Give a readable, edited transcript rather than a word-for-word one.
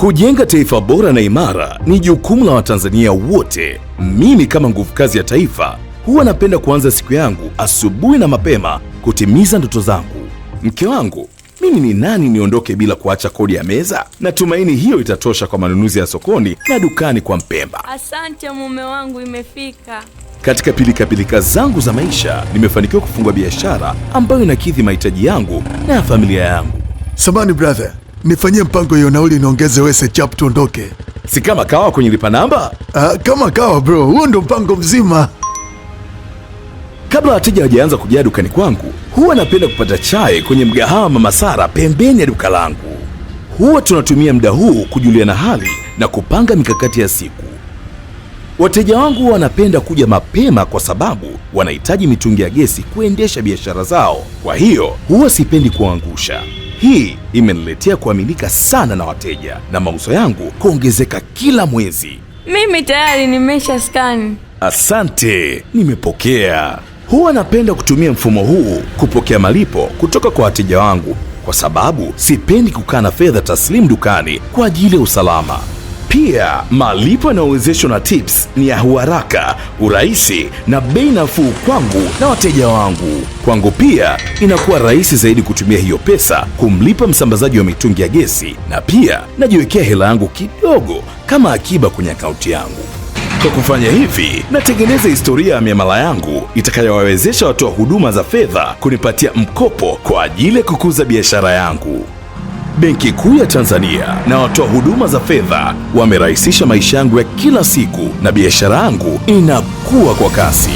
Kujenga taifa bora na imara ni jukumu la Watanzania wote. Mimi kama nguvu kazi ya taifa huwa napenda kuanza siku yangu asubuhi na mapema kutimiza ndoto zangu. Mke wangu, mimi ni nani niondoke bila kuacha kodi ya meza? Natumaini hiyo itatosha kwa manunuzi ya sokoni na dukani kwa Mpemba. Asante mume wangu, imefika. Katika pilika zangu za maisha, nimefanikiwa kufungua biashara ambayo inakidhi mahitaji yangu na ya familia yangu. Samani brother, nifanyie mpango hiyo nauli niongeze wese chap tuondoke. Si kama kawa kwenye lipa namba? Kama kawa bro, huo ndo mpango mzima. Kabla wateja hawajaanza kujaa dukani kwangu, huwa napenda kupata chai kwenye mgahawa Mama Sara pembeni ya duka langu. Huwa tunatumia muda huu kujuliana hali na kupanga mikakati ya siku. Wateja wangu wanapenda kuja mapema kwa sababu wanahitaji mitungi ya gesi kuendesha biashara zao. Kwa hiyo huwa sipendi kuangusha. Hii imeniletea kuaminika sana na wateja na mauzo yangu kuongezeka kila mwezi. Mimi tayari nimesha scan. Asante, nimepokea. Huwa napenda kutumia mfumo huu kupokea malipo kutoka kwa wateja wangu kwa sababu sipendi kukaa na fedha taslimu dukani kwa ajili ya usalama. Pia malipo yanayowezeshwa na tips ni ya haraka, urahisi na bei nafuu kwangu na wateja wangu. Kwangu pia inakuwa rahisi zaidi kutumia hiyo pesa kumlipa msambazaji wa mitungi ya gesi, na pia najiwekea hela yangu kidogo kama akiba kwenye akaunti yangu. Kwa kufanya hivi, natengeneza historia ya miamala yangu itakayowawezesha watoa huduma za fedha kunipatia mkopo kwa ajili ya kukuza biashara yangu. Benki Kuu ya Tanzania na watoa huduma za fedha wamerahisisha maisha yangu ya kila siku na biashara yangu inakuwa kwa kasi.